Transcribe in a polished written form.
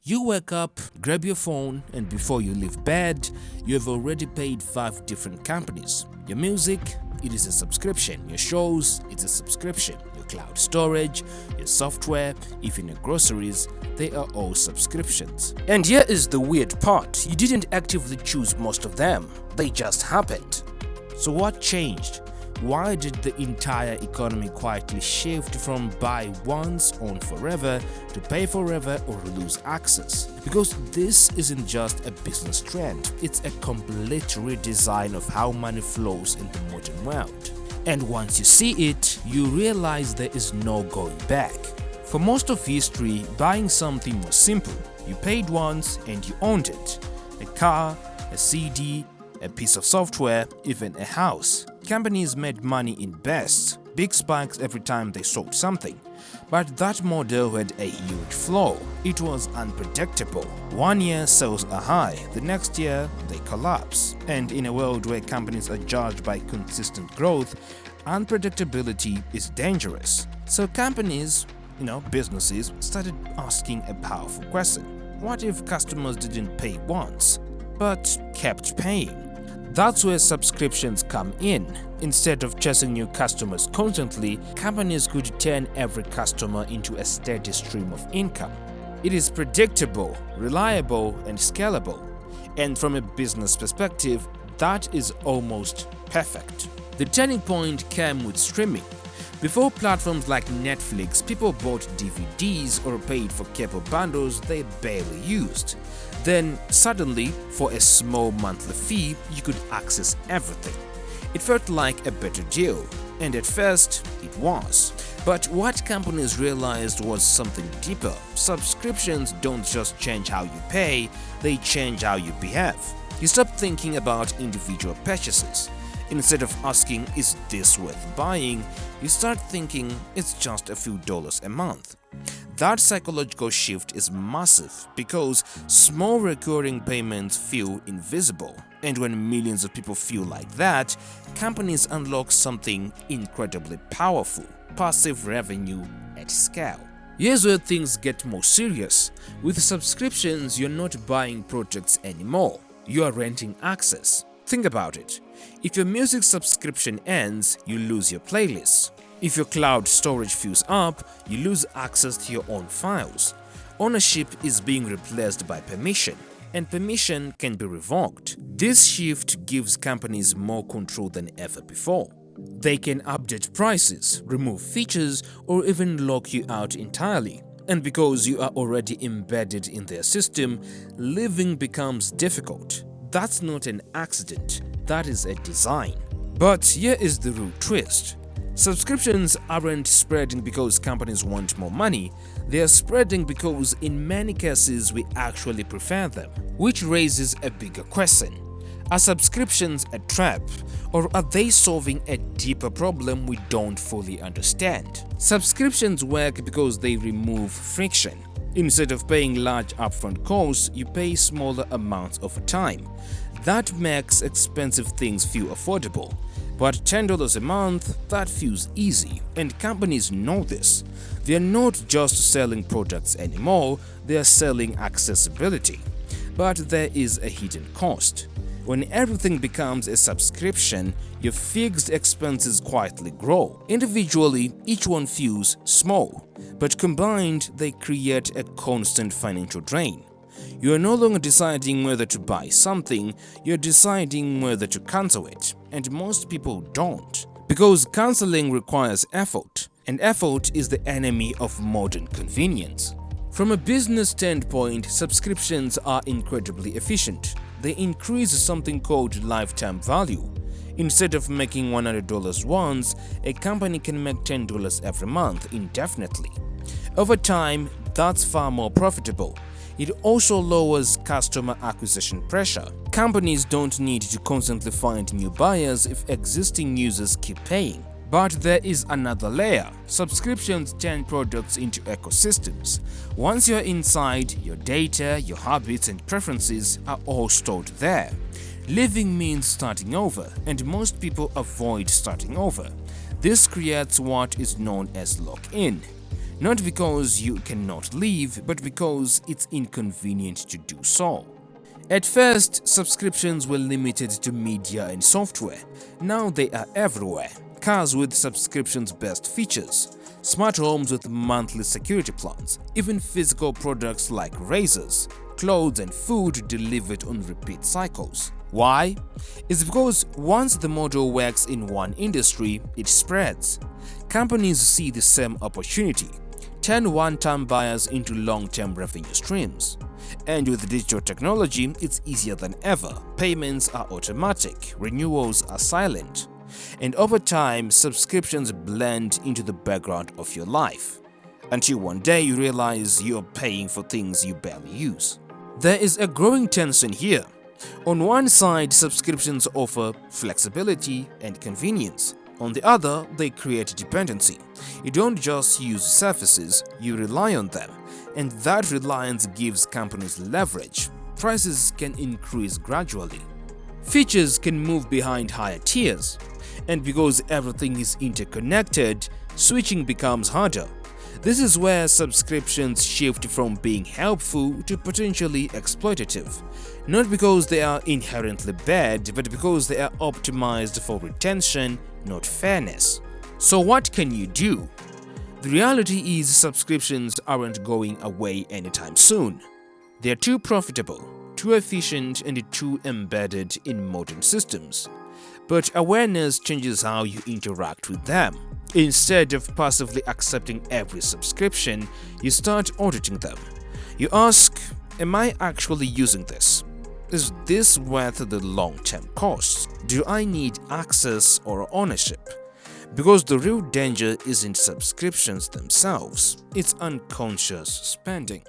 You wake up, grab your phone, and before you leave bed, you have already paid 5 different companies. Your music, it is a subscription. Your shows, it's a subscription. Your cloud storage, your software, even your groceries, they are all subscriptions. And here is the weird part. You didn't actively choose most of them. They just happened. So what changed? Why did the entire economy quietly shift from buy once, own forever to pay forever or lose access? Because this isn't just a business trend, it's a complete redesign of how money flows in the modern world. And once you see it, you realize there is no going back. For most of history, buying something was simple. You paid once and you owned it. A car, a CD, a piece of software, even a house. Companies made money in bursts, big spikes every time they sold something. But that model had a huge flaw. It was unpredictable. One year sales are high, the next year they collapse. And in a world where companies are judged by consistent growth, unpredictability is dangerous. So companies, businesses started asking a powerful question. What if customers didn't pay once, but kept paying? That's where subscriptions come in. Instead of chasing new customers constantly, companies could turn every customer into a steady stream of income. It is predictable, reliable, and scalable. And from a business perspective, that is almost perfect. The turning point came with streaming. Before platforms like Netflix, people bought DVDs or paid for cable bundles they barely used. Then suddenly, for a small monthly fee, you could access everything. It felt like a better deal, and at first, it was. But what companies realized was something deeper. Subscriptions don't just change how you pay, they change how you behave. You stop thinking about individual purchases. Instead of asking, is this worth buying, you start thinking it's just a few dollars a month. That psychological shift is massive because small recurring payments feel invisible. And when millions of people feel like that, companies unlock something incredibly powerful: passive revenue at scale. Here's where things get more serious. With subscriptions, you're not buying projects anymore. You are renting access. Think about it. If your music subscription ends, you lose your playlists. If your cloud storage fills up, you lose access to your own files. Ownership is being replaced by permission, and permission can be revoked. This shift gives companies more control than ever before. They can update prices, remove features, or even lock you out entirely. And because you are already embedded in their system, leaving becomes difficult. That's not an accident, that is a design. But here is the real twist. Subscriptions aren't spreading because companies want more money, they are spreading because in many cases we actually prefer them. Which raises a bigger question. Are subscriptions a trap, or are they solving a deeper problem we don't fully understand? Subscriptions work because they remove friction. Instead of paying large upfront costs, you pay smaller amounts over time. That makes expensive things feel affordable. But $10 a month, that feels easy, and companies know this. They are not just selling products anymore, they are selling accessibility. But there is a hidden cost. When everything becomes a subscription, your fixed expenses quietly grow. Individually, each one feels small, but combined, they create a constant financial drain. You are no longer deciding whether to buy something, you're deciding whether to cancel it. And most people don't. Because canceling requires effort, and effort is the enemy of modern convenience. From a business standpoint, subscriptions are incredibly efficient. They increase something called lifetime value. Instead of making $100 once, a company can make $10 every month indefinitely. Over time, that's far more profitable. It also lowers customer acquisition pressure. Companies don't need to constantly find new buyers if existing users keep paying. But there is another layer. Subscriptions turn products into ecosystems. Once you're inside, your data, your habits and preferences are all stored there. Leaving means starting over, and most people avoid starting over. This creates what is known as lock-in. Not because you cannot leave, but because it's inconvenient to do so. At first, subscriptions were limited to media and software. Now they are everywhere. Cars with subscriptions-based features, smart homes with monthly security plans, even physical products like razors, clothes and food delivered on repeat cycles. Why? It's because once the model works in one industry, it spreads. Companies see the same opportunity, turn one-time buyers into long-term revenue streams. And with digital technology, it's easier than ever. Payments are automatic, renewals are silent. And over time, subscriptions blend into the background of your life, until one day you realize you're paying for things you barely use. There is a growing tension here. On one side, subscriptions offer flexibility and convenience. On the other, they create dependency. You don't just use services, you rely on them. And that reliance gives companies leverage. Prices can increase gradually. Features can move behind higher tiers. And because everything is interconnected, switching becomes harder. This is where subscriptions shift from being helpful to potentially exploitative. Not because they are inherently bad, but because they are optimized for retention, not fairness. So what can you do? The reality is subscriptions aren't going away anytime soon. They're too profitable, too efficient, and too embedded in modern systems. But awareness changes how you interact with them. Instead of passively accepting every subscription, you start auditing them. You ask, am I actually using this? Is this worth the long-term costs? Do I need access or ownership? Because the real danger isn't subscriptions themselves, it's unconscious spending.